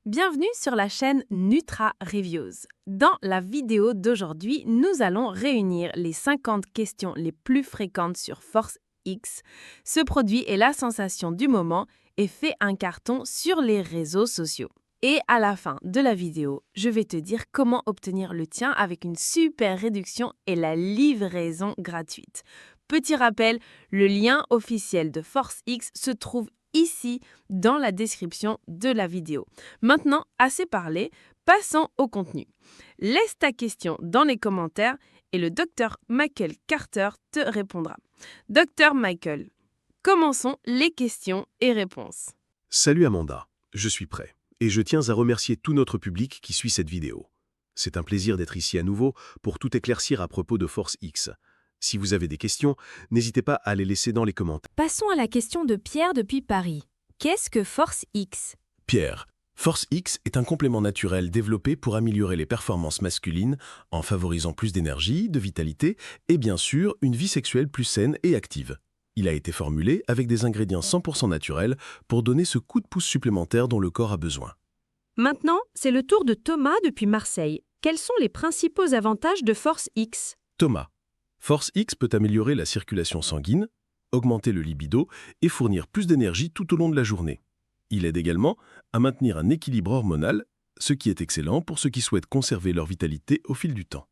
Bienvenue sur la chaîne Nutra Reviews. Dans la vidéo d'aujourd'hui, nous allons réunir les 50 questions les plus fréquentes sur Force X. Ce produit est la sensation du moment et fait un carton sur les réseaux sociaux. Et à la fin de la vidéo, je vais te dire comment obtenir le tien avec une super réduction et la livraison gratuite. Petit rappel, le lien officiel de Force X se trouve ici dans la description de la vidéo. Maintenant, assez parlé, passons au contenu. Laisse ta question dans les commentaires et le Dr Michael Carter te répondra. Dr Michael, commençons les questions et réponses. Salut Amanda, je suis prêt et je tiens à remercier tout notre public qui suit cette vidéo. C'est un plaisir d'être ici à nouveau pour tout éclaircir à propos de Force X. Si vous avez des questions, n'hésitez pas à les laisser dans les commentaires. Passons à la question de Pierre depuis Paris. Qu'est-ce que Force X? Pierre, Force X est un complément naturel développé pour améliorer les performances masculines en favorisant plus d'énergie, de vitalité et bien sûr une vie sexuelle plus saine et active. Il a été formulé avec des ingrédients 100% naturels pour donner ce coup de pouce supplémentaire dont le corps a besoin. Maintenant, c'est le tour de Thomas depuis Marseille. Quels sont les principaux avantages de Force X? Thomas, Force X peut améliorer la circulation sanguine, augmenter le libido et fournir plus d'énergie tout au long de la journée. Il aide également à maintenir un équilibre hormonal, ce qui est excellent pour ceux qui souhaitent conserver leur vitalité au fil du temps.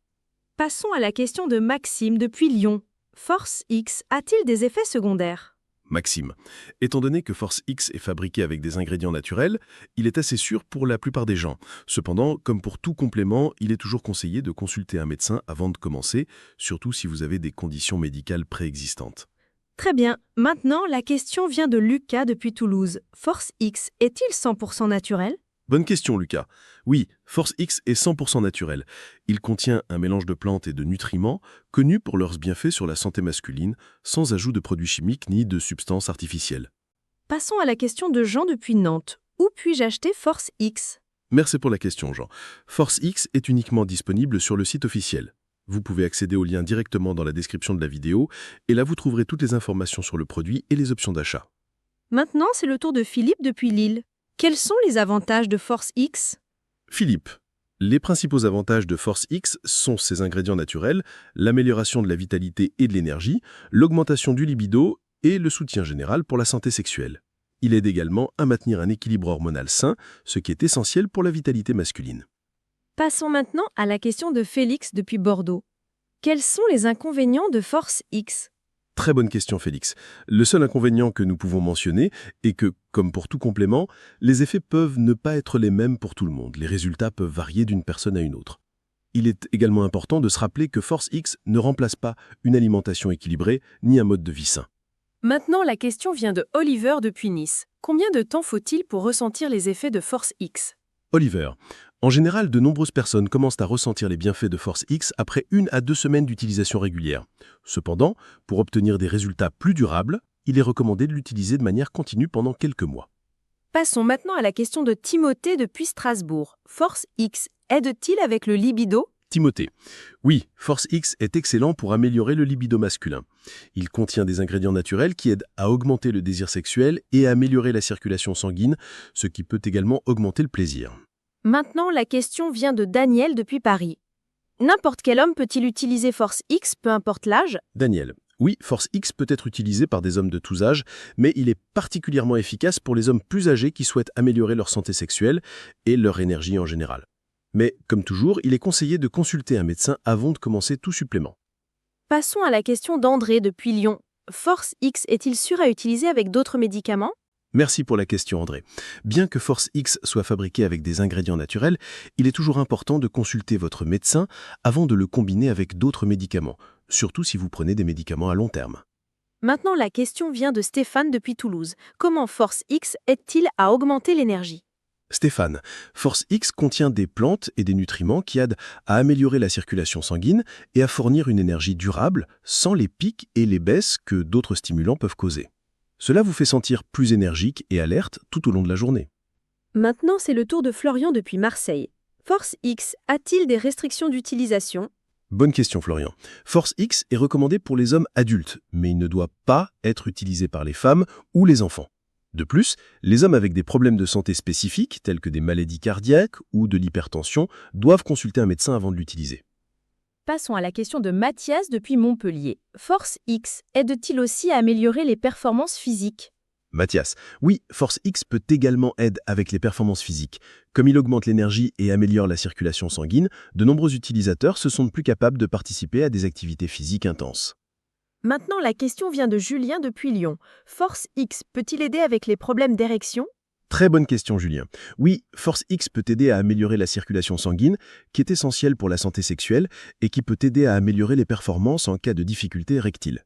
Passons à la question de Maxime depuis Lyon. Force X a-t-il des effets secondaires? Maxime, étant donné que Force X est fabriqué avec des ingrédients naturels, il est assez sûr pour la plupart des gens. Cependant, comme pour tout complément, il est toujours conseillé de consulter un médecin avant de commencer, surtout si vous avez des conditions médicales préexistantes. Très bien. Maintenant, la question vient de Lucas depuis Toulouse. Force X est-il 100% naturel? Bonne question, Lucas. Oui, Force X est 100% naturel. Il contient un mélange de plantes et de nutriments connus pour leurs bienfaits sur la santé masculine, sans ajout de produits chimiques ni de substances artificielles. Passons à la question de Jean depuis Nantes. Où puis-je acheter Force X? Merci pour la question, Jean. Force X est uniquement disponible sur le site officiel. Vous pouvez accéder au lien directement dans la description de la vidéo, et là vous trouverez toutes les informations sur le produit et les options d'achat. Maintenant, c'est le tour de Philippe depuis Lille. Quels sont les avantages de Force X? Philippe, les principaux avantages de Force X sont ses ingrédients naturels, l'amélioration de la vitalité et de l'énergie, l'augmentation du libido et le soutien général pour la santé sexuelle. Il aide également à maintenir un équilibre hormonal sain, ce qui est essentiel pour la vitalité masculine. Passons maintenant à la question de Félix depuis Bordeaux. Quels sont les inconvénients de Force X? Très bonne question, Félix. Le seul inconvénient que nous pouvons mentionner est que, comme pour tout complément, les effets peuvent ne pas être les mêmes pour tout le monde. Les résultats peuvent varier d'une personne à une autre. Il est également important de se rappeler que Force X ne remplace pas une alimentation équilibrée ni un mode de vie sain. Maintenant, la question vient de Oliver depuis Nice. Combien de temps faut-il pour ressentir les effets de Force X? Oliver, en général, de nombreuses personnes commencent à ressentir les bienfaits de Force X après 1 à 2 semaines d'utilisation régulière. Cependant, pour obtenir des résultats plus durables, il est recommandé de l'utiliser de manière continue pendant quelques mois. Passons maintenant à la question de Timothée depuis Strasbourg. Force X aide-t-il avec le libido? Timothée, oui, Force X est excellent pour améliorer le libido masculin. Il contient des ingrédients naturels qui aident à augmenter le désir sexuel et à améliorer la circulation sanguine, ce qui peut également augmenter le plaisir. Maintenant, la question vient de Daniel depuis Paris. N'importe quel homme peut-il utiliser Force X, peu importe l'âge? Daniel, oui, Force X peut être utilisé par des hommes de tous âges, mais il est particulièrement efficace pour les hommes plus âgés qui souhaitent améliorer leur santé sexuelle et leur énergie en général. Mais, comme toujours, il est conseillé de consulter un médecin avant de commencer tout supplément. Passons à la question d'André depuis Lyon. Force X est-il sûr à utiliser avec d'autres médicaments? Merci pour la question, André. Bien que Force X soit fabriqué avec des ingrédients naturels, il est toujours important de consulter votre médecin avant de le combiner avec d'autres médicaments, surtout si vous prenez des médicaments à long terme. Maintenant, la question vient de Stéphane depuis Toulouse. Comment Force X aide-t-il à augmenter l'énergie? Stéphane, Force X contient des plantes et des nutriments qui aident à améliorer la circulation sanguine et à fournir une énergie durable sans les pics et les baisses que d'autres stimulants peuvent causer. Cela vous fait sentir plus énergique et alerte tout au long de la journée. Maintenant, c'est le tour de Florian depuis Marseille. Force X a-t-il des restrictions d'utilisation? Bonne question, Florian. Force X est recommandé pour les hommes adultes, mais il ne doit pas être utilisé par les femmes ou les enfants. De plus, les hommes avec des problèmes de santé spécifiques, tels que des maladies cardiaques ou de l'hypertension, doivent consulter un médecin avant de l'utiliser. Passons à la question de Mathias depuis Montpellier. Force X aide-t-il aussi à améliorer les performances physiques? Mathias, oui, Force X peut également aider avec les performances physiques. Comme il augmente l'énergie et améliore la circulation sanguine, de nombreux utilisateurs se sentent plus capables de participer à des activités physiques intenses. Maintenant, la question vient de Julien depuis Lyon. Force X peut-il aider avec les problèmes d'érection? Très bonne question, Julien. Oui, Force X peut aider à améliorer la circulation sanguine, qui est essentielle pour la santé sexuelle, et qui peut aider à améliorer les performances en cas de difficultés érectiles.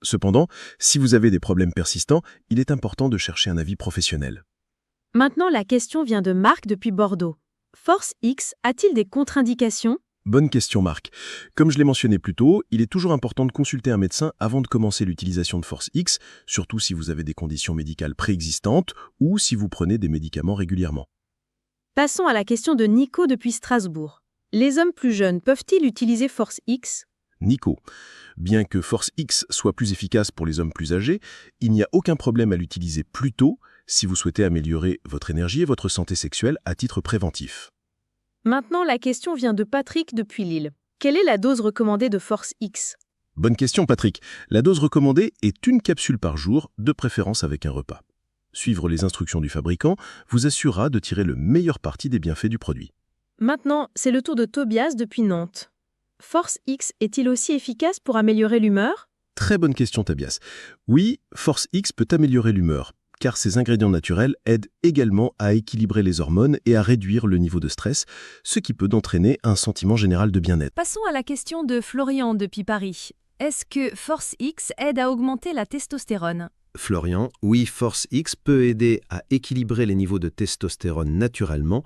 Cependant, si vous avez des problèmes persistants, il est important de chercher un avis professionnel. Maintenant, la question vient de Marc depuis Bordeaux. Force X a-t-il des contre-indications? Bonne question, Marc. Comme je l'ai mentionné plus tôt, il est toujours important de consulter un médecin avant de commencer l'utilisation de Force X, surtout si vous avez des conditions médicales préexistantes ou si vous prenez des médicaments régulièrement. Passons à la question de Nico depuis Strasbourg. Les hommes plus jeunes peuvent-ils utiliser Force X? Nico, bien que Force X soit plus efficace pour les hommes plus âgés, il n'y a aucun problème à l'utiliser plus tôt si vous souhaitez améliorer votre énergie et votre santé sexuelle à titre préventif. Maintenant, la question vient de Patrick depuis Lille. Quelle est la dose recommandée de Force X? Bonne question, Patrick. La dose recommandée est une capsule par jour, de préférence avec un repas. Suivre les instructions du fabricant vous assurera de tirer le meilleur parti des bienfaits du produit. Maintenant, c'est le tour de Tobias depuis Nantes. Force X est-il aussi efficace pour améliorer l'humeur? Très bonne question, Tobias. Oui, Force X peut améliorer l'humeur, car ces ingrédients naturels aident également à équilibrer les hormones et à réduire le niveau de stress, ce qui peut entraîner un sentiment général de bien-être. Passons à la question de Florian depuis Paris. Est-ce que Force X aide à augmenter la testostérone? Florian, oui, Force X peut aider à équilibrer les niveaux de testostérone naturellement,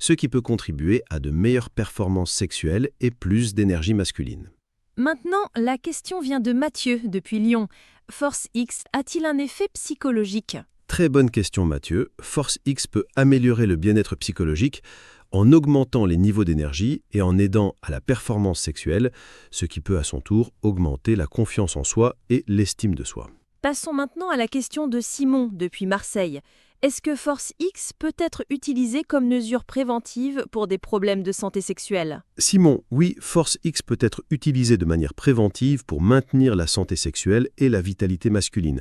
ce qui peut contribuer à de meilleures performances sexuelles et plus d'énergie masculine. Maintenant, la question vient de Mathieu depuis Lyon. Force X a-t-il un effet psychologique? Très bonne question, Mathieu. Force X peut améliorer le bien-être psychologique en augmentant les niveaux d'énergie et en aidant à la performance sexuelle, ce qui peut à son tour augmenter la confiance en soi et l'estime de soi. Passons maintenant à la question de Simon depuis Marseille. Est-ce que Force X peut être utilisé comme mesure préventive pour des problèmes de santé sexuelle? Simon, oui, Force X peut être utilisé de manière préventive pour maintenir la santé sexuelle et la vitalité masculine.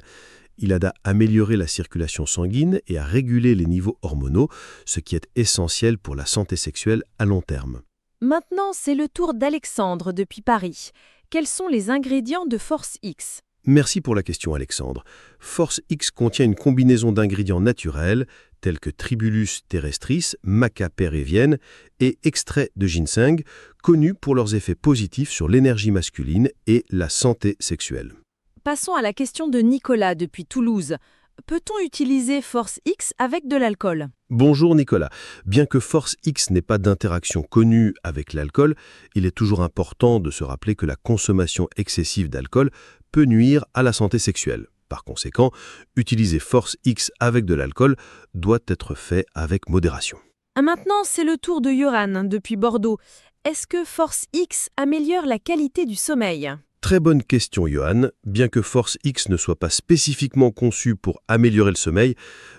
Il aide à améliorer la circulation sanguine et à réguler les niveaux hormonaux, ce qui est essentiel pour la santé sexuelle à long terme. Maintenant, c'est le tour d'Alexandre depuis Paris. Quels sont les ingrédients de Force X? Merci pour la question, Alexandre. Force X contient une combinaison d'ingrédients naturels tels que Tribulus terrestris, Maca péruvienne et extrait de ginseng, connus pour leurs effets positifs sur l'énergie masculine et la santé sexuelle. Passons à la question de Nicolas depuis Toulouse. Peut-on utiliser Force X avec de l'alcool? Bonjour Nicolas. Bien que Force X n'ait pas d'interaction connue avec l'alcool, il est toujours important de se rappeler que la consommation excessive d'alcool peut nuire à la santé sexuelle. Par conséquent, utiliser Force X avec de l'alcool doit être fait avec modération. Maintenant, c'est le tour de Yoran depuis Bordeaux. Est-ce que Force X améliore la qualité du sommeil? Très bonne question, Johan. Bien que Force X ne soit pas spécifiquement conçu pour améliorer le sommeil,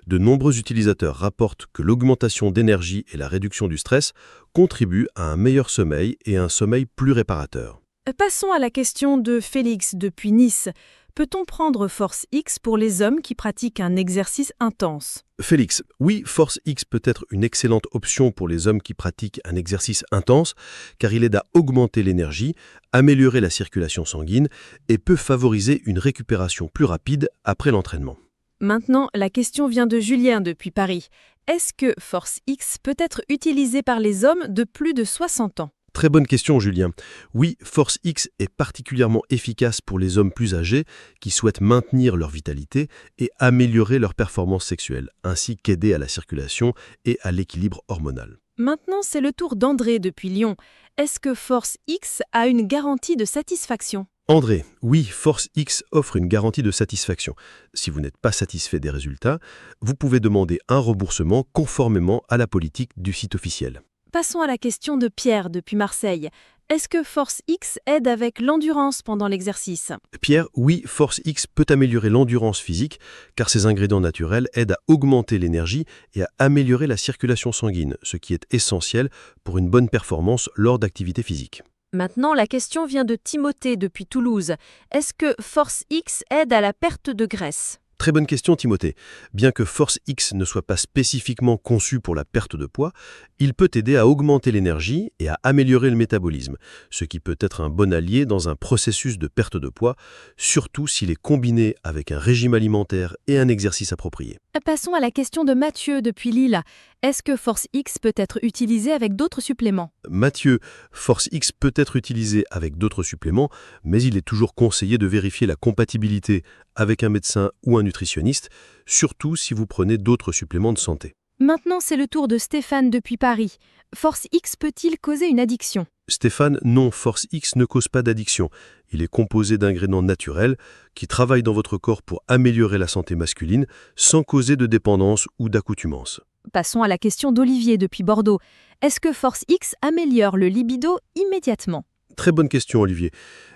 de nombreux utilisateurs rapportent que l'augmentation d'énergie et la réduction du stress contribuent à un meilleur sommeil et à un sommeil plus réparateur. Passons à la question de Félix depuis Nice. Peut-on prendre Force X pour les hommes qui pratiquent un exercice intense? Félix, oui, Force X peut être une excellente option pour les hommes qui pratiquent un exercice intense, car il aide à augmenter l'énergie, améliorer la circulation sanguine et peut favoriser une récupération plus rapide après l'entraînement. Maintenant, la question vient de Julien depuis Paris. Est-ce que Force X peut être utilisé par les hommes de plus de 60 ans? Très bonne question, Julien. Oui, Force X est particulièrement efficace pour les hommes plus âgés qui souhaitent maintenir leur vitalité et améliorer leur performance sexuelle, ainsi qu'aider à la circulation et à l'équilibre hormonal. Maintenant, c'est le tour d'André depuis Lyon. Est-ce que Force X a une garantie de satisfaction? André, oui, Force X offre une garantie de satisfaction. Si vous n'êtes pas satisfait des résultats, vous pouvez demander un remboursement conformément à la politique du site officiel. Passons à la question de Pierre depuis Marseille. Est-ce que Force X aide avec l'endurance pendant l'exercice? Pierre, oui, Force X peut améliorer l'endurance physique car ses ingrédients naturels aident à augmenter l'énergie et à améliorer la circulation sanguine, ce qui est essentiel pour une bonne performance lors d'activités physiques. Maintenant, la question vient de Timothée depuis Toulouse. Est-ce que Force X aide à la perte de graisse? Très bonne question, Timothée. Bien que Force X ne soit pas spécifiquement conçu pour la perte de poids, il peut aider à augmenter l'énergie et à améliorer le métabolisme, ce qui peut être un bon allié dans un processus de perte de poids, surtout s'il est combiné avec un régime alimentaire et un exercice approprié. Passons à la question de Mathieu depuis Lille. Est-ce que Force X peut être utilisé avec d'autres suppléments? Mathieu, Force X peut être utilisé avec d'autres suppléments, mais il est toujours conseillé de vérifier la compatibilité avec un médecin ou un nutritionniste, surtout si vous prenez d'autres suppléments de santé. Maintenant, c'est le tour de Stéphane depuis Paris. Force X peut-il causer une addiction? Stéphane, non, Force X ne cause pas d'addiction. Il est composé d'ingrédients naturels qui travaillent dans votre corps pour améliorer la santé masculine sans causer de dépendance ou d'accoutumance. Passons à la question d'Olivier depuis Bordeaux. Est-ce que Force X améliore le libido immédiatement? Très bonne question, Olivier.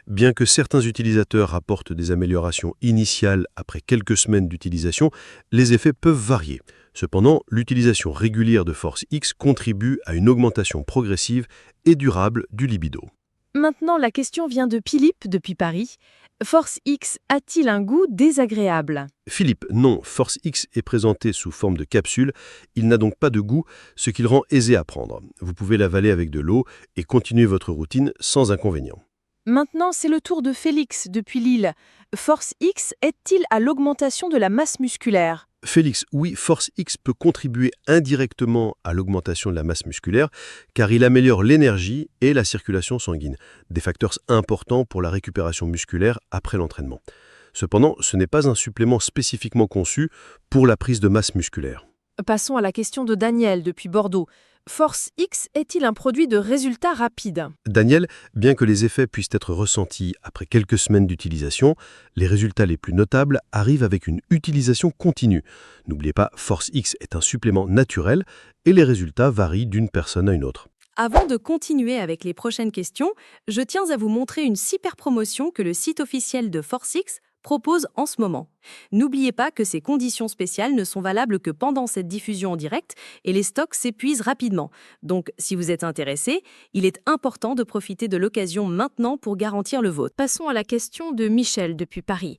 Bien que certains utilisateurs apportent des améliorations initiales après quelques semaines d'utilisation, les effets peuvent varier. Cependant, l'utilisation régulière de Force X contribue à une augmentation progressive et durable du libido. Maintenant, la question vient de Philippe depuis Paris. Force X a-t-il un goût désagréable? Philippe, non, Force X est présenté sous forme de capsule, il n'a donc pas de goût, ce qui le rend aisé à prendre. Vous pouvez l'avaler avec de l'eau et continuer votre routine sans inconvénient. Maintenant, c'est le tour de Félix depuis Lille. Force X aide-t-il à l'augmentation de la masse musculaire? Félix, oui, Force X peut contribuer indirectement à l'augmentation de la masse musculaire car il améliore l'énergie et la circulation sanguine, des facteurs importants pour la récupération musculaire après l'entraînement. Cependant, ce n'est pas un supplément spécifiquement conçu pour la prise de masse musculaire. Passons à la question de Daniel depuis Bordeaux. Force X est-il un produit de résultat rapide? Daniel, bien que les effets puissent être ressentis après quelques semaines d'utilisation, les résultats les plus notables arrivent avec une utilisation continue. N'oubliez pas, Force X est un supplément naturel et les résultats varient d'une personne à une autre. Avant de continuer avec les prochaines questions, je tiens à vous montrer une super promotion que le site officiel de Force X propose en ce moment. N'oubliez pas que ces conditions spéciales ne sont valables que pendant cette diffusion en direct et les stocks s'épuisent rapidement. Donc, si vous êtes intéressé, il est important de profiter de l'occasion maintenant pour garantir le vôtre. Passons à la question de Michel depuis Paris.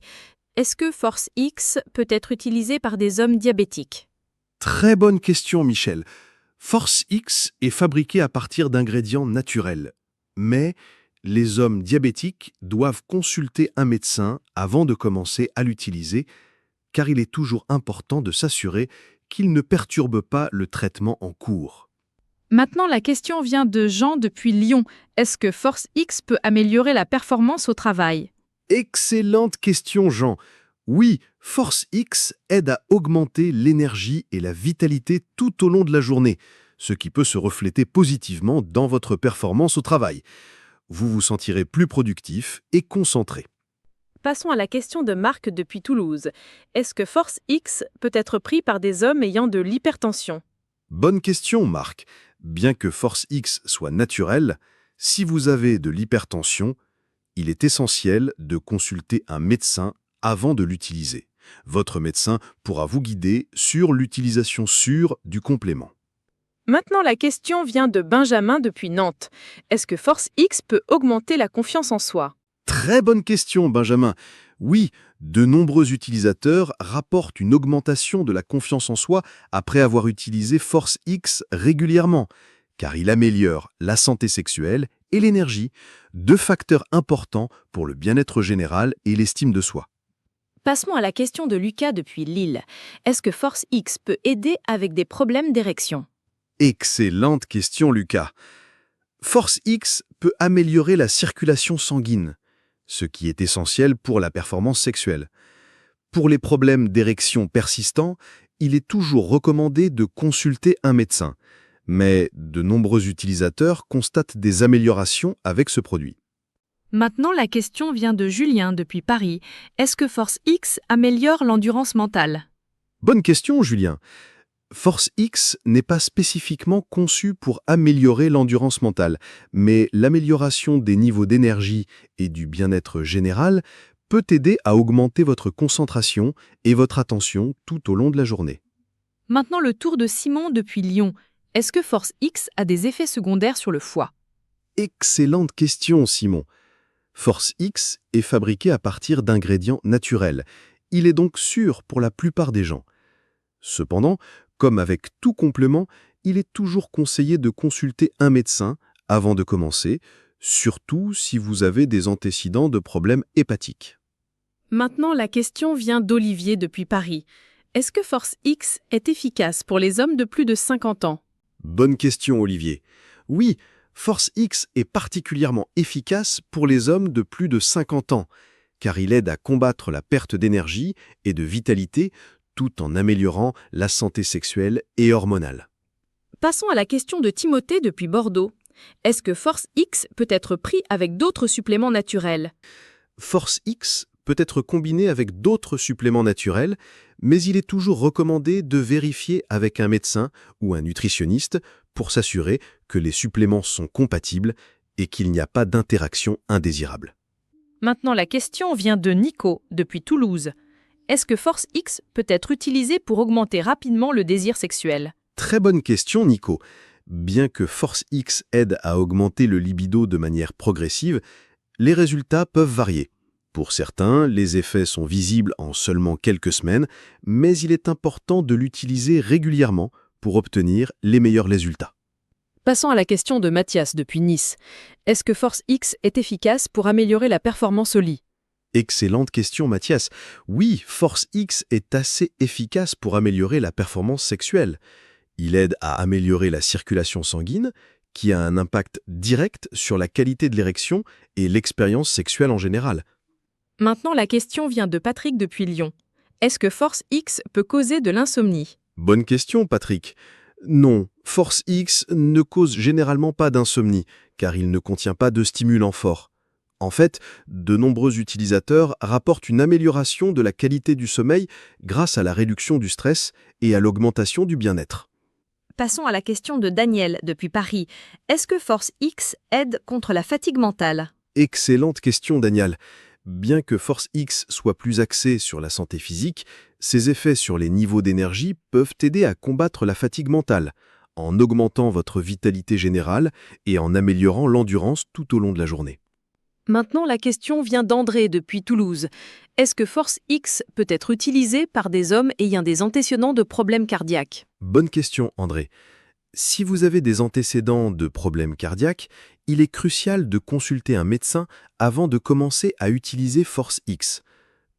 Est-ce que Force X peut être utilisé par des hommes diabétiques? Très bonne question, Michel. Force X est fabriqué à partir d'ingrédients naturels. Mais les hommes diabétiques doivent consulter un médecin avant de commencer à l'utiliser, car il est toujours important de s'assurer qu'il ne perturbe pas le traitement en cours. Maintenant, la question vient de Jean depuis Lyon. Est-ce que Force X peut améliorer la performance au travail? Excellente question, Jean. Oui, Force X aide à augmenter l'énergie et la vitalité tout au long de la journée, ce qui peut se refléter positivement dans votre performance au travail. Vous vous sentirez plus productif et concentré. Passons à la question de Marc depuis Toulouse. Est-ce que Force X peut être pris par des hommes ayant de l'hypertension? Bonne question, Marc. Bien que Force X soit naturel, si vous avez de l'hypertension, il est essentiel de consulter un médecin avant de l'utiliser. Votre médecin pourra vous guider sur l'utilisation sûre du complément. Maintenant, la question vient de Benjamin depuis Nantes. Est-ce que Force X peut augmenter la confiance en soi? Très bonne question, Benjamin. Oui, de nombreux utilisateurs rapportent une augmentation de la confiance en soi après avoir utilisé Force X régulièrement, car il améliore la santé sexuelle et l'énergie, deux facteurs importants pour le bien-être général et l'estime de soi. Passons à la question de Lucas depuis Lille. Est-ce que Force X peut aider avec des problèmes d'érection? Excellente question, Lucas. Force X peut améliorer la circulation sanguine, ce qui est essentiel pour la performance sexuelle. Pour les problèmes d'érection persistants, il est toujours recommandé de consulter un médecin, mais de nombreux utilisateurs constatent des améliorations avec ce produit. Maintenant, la question vient de Julien depuis Paris. Est-ce que Force X améliore l'endurance mentale? Bonne question, Julien. Force X n'est pas spécifiquement conçu pour améliorer l'endurance mentale, mais l'amélioration des niveaux d'énergie et du bien-être général peut aider à augmenter votre concentration et votre attention tout au long de la journée. Maintenant, le tour de Simon depuis Lyon. Est-ce que Force X a des effets secondaires sur le foie? Excellente question, Simon. Force X est fabriqué à partir d'ingrédients naturels. Il est donc sûr pour la plupart des gens. Cependant, comme avec tout complément, il est toujours conseillé de consulter un médecin avant de commencer, surtout si vous avez des antécédents de problèmes hépatiques. Maintenant, la question vient d'Olivier depuis Paris. Est-ce que Force X est efficace pour les hommes de plus de 50 ans? Bonne question, Olivier. Oui, Force X est particulièrement efficace pour les hommes de plus de 50 ans, car il aide à combattre la perte d'énergie et de vitalité tout en améliorant la santé sexuelle et hormonale. Passons à la question de Timothée depuis Bordeaux. Est-ce que Force X peut être pris avec d'autres suppléments naturels? Force X peut être combiné avec d'autres suppléments naturels, mais il est toujours recommandé de vérifier avec un médecin ou un nutritionniste pour s'assurer que les suppléments sont compatibles et qu'il n'y a pas d'interaction indésirable. Maintenant, la question vient de Nico depuis Toulouse. Est-ce que Force X peut être utilisé pour augmenter rapidement le désir sexuel? Très bonne question, Nico. Bien que Force X aide à augmenter le libido de manière progressive, les résultats peuvent varier. Pour certains, les effets sont visibles en seulement quelques semaines, mais il est important de l'utiliser régulièrement pour obtenir les meilleurs résultats. Passons à la question de Mathias depuis Nice. Est-ce que Force X est efficace pour améliorer la performance au lit? Excellente question, Mathias. Oui, Force X est assez efficace pour améliorer la performance sexuelle. Il aide à améliorer la circulation sanguine, qui a un impact direct sur la qualité de l'érection et l'expérience sexuelle en général. Maintenant, la question vient de Patrick depuis Lyon. Est-ce que Force X peut causer de l'insomnie? Bonne question, Patrick. Non, Force X ne cause généralement pas d'insomnie, car il ne contient pas de stimulants forts. En fait, de nombreux utilisateurs rapportent une amélioration de la qualité du sommeil grâce à la réduction du stress et à l'augmentation du bien-être. Passons à la question de Daniel depuis Paris. Est-ce que Force X aide contre la fatigue mentale? Excellente question, Daniel. Bien que Force X soit plus axé sur la santé physique, ses effets sur les niveaux d'énergie peuvent aider à combattre la fatigue mentale, en augmentant votre vitalité générale et en améliorant l'endurance tout au long de la journée. Maintenant, la question vient d'André depuis Toulouse. Est-ce que Force X peut être utilisé par des hommes ayant des antécédents de problèmes cardiaques? Bonne question, André. Si vous avez des antécédents de problèmes cardiaques, il est crucial de consulter un médecin avant de commencer à utiliser Force X.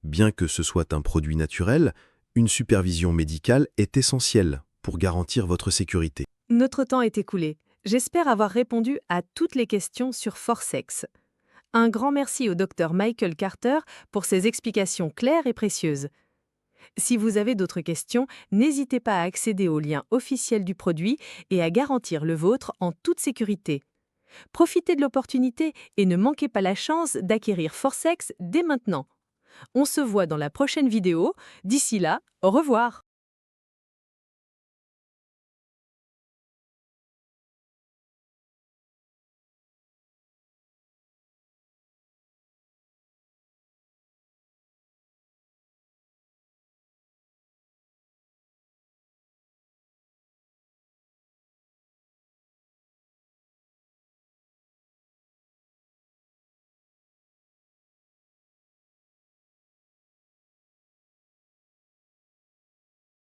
Bien que ce soit un produit naturel, une supervision médicale est essentielle pour garantir votre sécurité. Notre temps est écoulé. J'espère avoir répondu à toutes les questions sur Force X. Un grand merci au Dr Michael Carter pour ses explications claires et précieuses. Si vous avez d'autres questions, n'hésitez pas à accéder au lien officiel du produit et à garantir le vôtre en toute sécurité. Profitez de l'opportunité et ne manquez pas la chance d'acquérir Force X dès maintenant. On se voit dans la prochaine vidéo. D'ici là, au revoir.